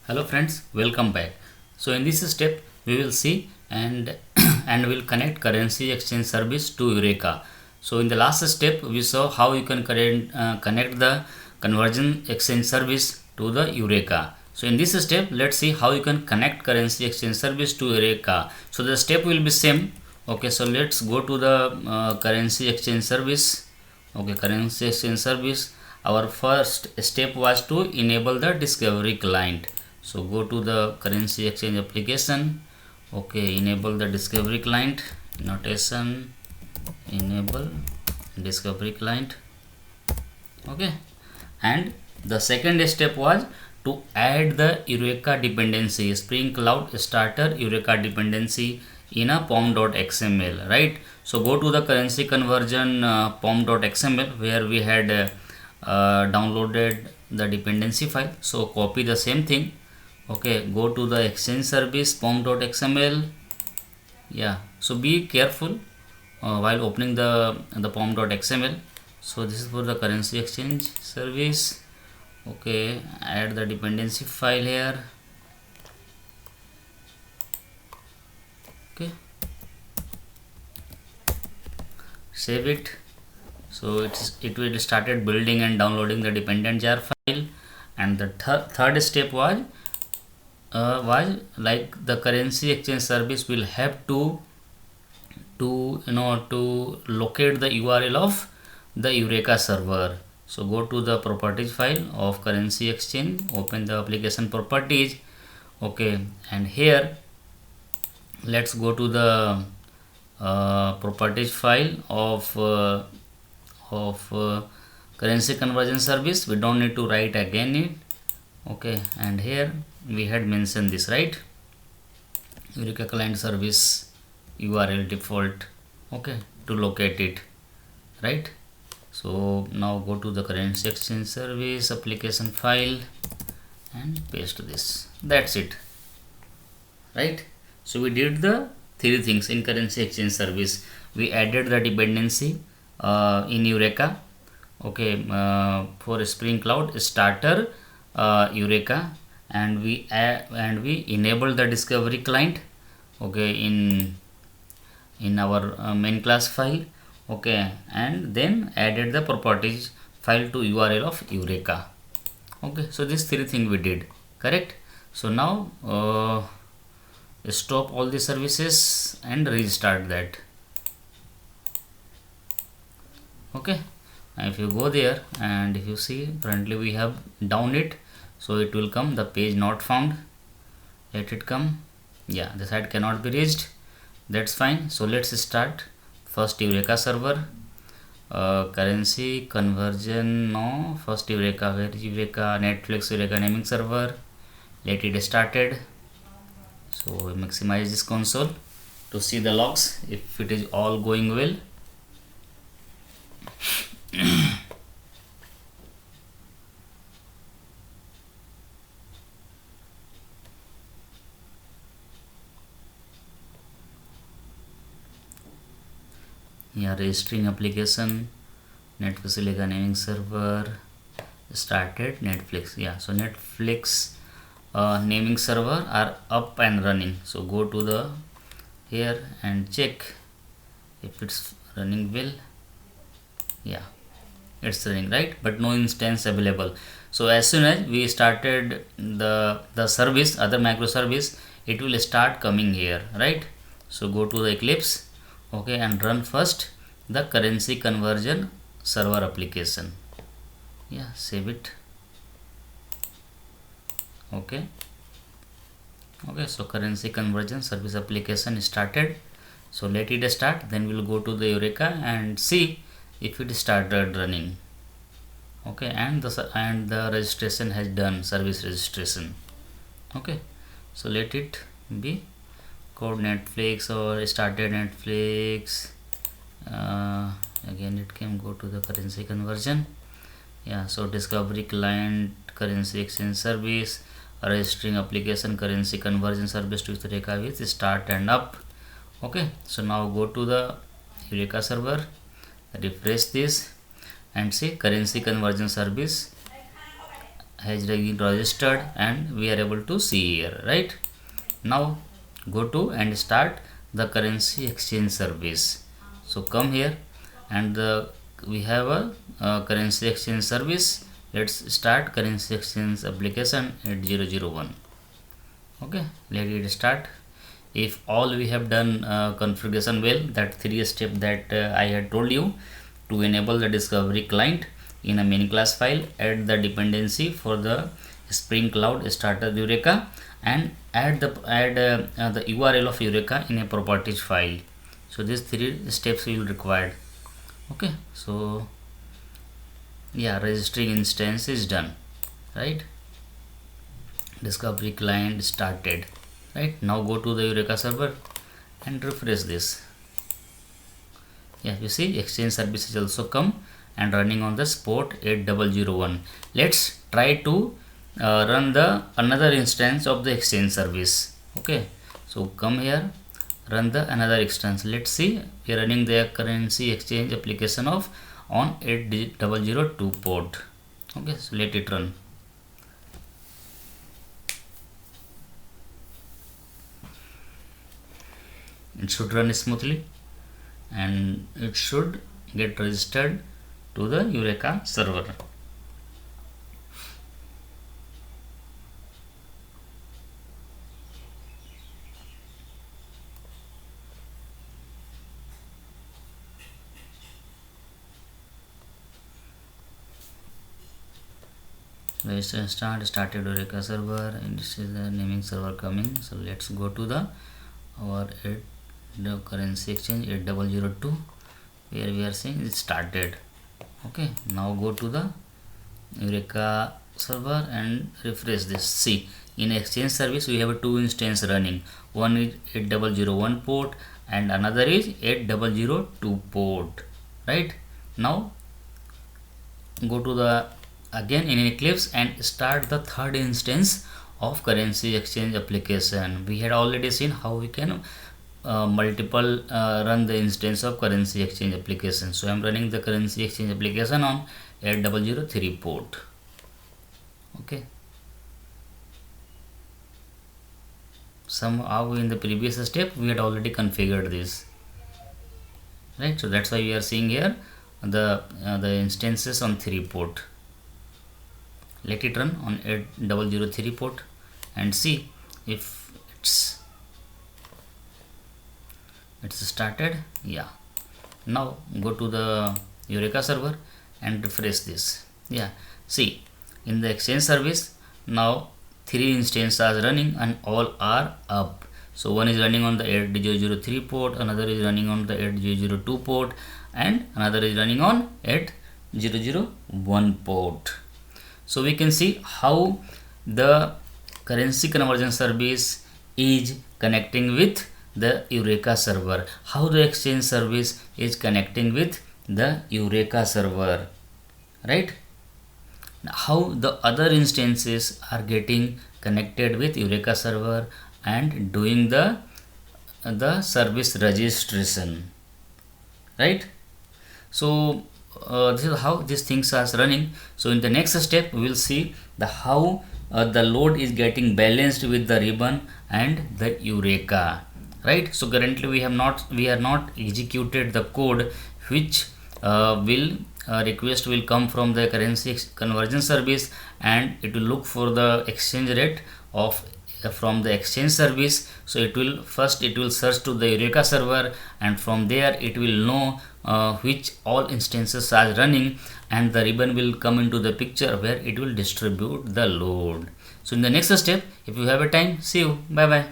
Hello friends, welcome back. So in this step we will see and and will connect currency exchange service to Eureka. So in the last step we saw how you can connect the conversion exchange service to the Eureka. So in this step let's see how you can connect currency exchange service to Eureka. So the step will be same. Okay, so let's go to the currency exchange service. Okay, currency exchange service. Our first step was to enable the discovery client. So go to the currency exchange application. Okay, enable the discovery client. Notation, enable discovery client. Okay, and the second step was to add the Eureka dependency, Spring Cloud Starter Eureka dependency in a pom.xml, right? So go to the currency conversion pom.xml where we had downloaded the dependency file. So copy the same thing. Okay, go to the exchange service pom.xml. Yeah, so be careful while opening the pom.xml. So this is for the currency exchange service. Okay, add the dependency file here. Okay, save it. So it will started building and downloading the dependent jar file. And the third step was like the currency exchange service will have to locate the URL of the Eureka server. So go to the properties file of currency exchange, open the application properties. Okay, and here let's go to the properties file of currency conversion service. We don't need to write again it. Okay, and here we had mentioned this, right? Eureka client service URL default. Okay, to locate it, right? So now go to the currency exchange service application file and paste this. That's it, right? So we did the three things in currency exchange service. We added the dependency in Eureka. Okay, for Spring Cloud Starter Eureka, and we enable the discovery client. Okay, in our main class file. Okay, and then added the properties file to URL of Eureka. Okay, so these three things we did, correct? So now stop all the services and restart that. Okay, and if you go there and if you see currently we have down it, so it will come the page not found. Let it come. Yeah, the site cannot be reached. That's fine. So let's start. First Eureka server, currency conversion. No, first Eureka. Where is Eureka? Netflix Eureka naming server. Let it started. So maximize this console to see the logs if it is all going well. Yeah, registering application, Netflix Eureka naming server started. Netflix. Yeah, so Netflix naming server are up and running. So go to the here and check if it's running well. Yeah, it's running, right? But no instance available. So as soon as we started the service, other microservice, it will start coming here, right? So go to the Eclipse. Okay, and run first the currency conversion server application. Yeah, save it. Okay, so currency conversion service application started. So let it start, then we'll go to the Eureka and see if it started running. Okay, and the registration has done, service registration. Okay, so let it be code Netflix or started Netflix. Again it can go to the currency conversion. Yeah, so discovery client, currency exchange service, registering application, currency conversion service to Eureka with start and up. Okay, so now go to the Eureka server, refresh this and see currency conversion service has been registered and we are able to see here, right? Now go to and start the currency exchange service. So come here and we have a currency exchange service. Let's start currency exchange application at 001. Okay, let it start. If all we have done configuration well, that 3 step that I had told you, to enable the discovery client in a main class file, add the dependency for the Spring Cloud starter Eureka, and add the URL of Eureka in a properties file. So these 3 steps we will require. Okay, so yeah, registering instance is done, right? Discovery client started, right? Now go to the Eureka server and refresh this. Yeah, you see exchange service is also come and running on the port 8001. Let's try to run the another instance of the exchange service. Okay, so come here, run the another instance. Let's see, we are running the currency exchange application of on 8002 port. Okay, so let it run. It should run smoothly and it should get registered to the Eureka server. Register started Eureka server, and this is the naming server coming. So let's go to the currency exchange 8002 where we are saying it started. Okay, now go to the Eureka server and refresh this. See, in exchange service we have 2 instances running. One is 8001 port and another is 8002 port, right? Now go to the again in Eclipse and start the third instance of currency exchange application. We had already seen how we can multiple run the instance of currency exchange application. So I am running the currency exchange application on 8003 port. Okay, somehow in the previous step we had already configured this, right? So that's why we are seeing here the instances on 3 port. Let it run on 8003 port and see if it's started. Yeah, now go to the Eureka server and refresh this. Yeah, see, in the exchange service now 3 instances are running and all are up. So one is running on the 8003 port, another is running on the 8002 port, and another is running on 8001 port. So we can see how the currency conversion service is connecting with the Eureka server, how the exchange service is connecting with the Eureka server, right? How the other instances are getting connected with Eureka server and doing the service registration, right? So this is how these things are running. So in the next step we will see the how the load is getting balanced with the ribbon and the Eureka, right? So currently we are not executed the code which request will come from the currency conversion service, and it will look for the exchange rate of from the exchange service. So it will search to the Eureka server, and from there it will know which all instances are running, and the ribbon will come into the picture where it will distribute the load. So in the next step, if you have a time, see you, bye bye.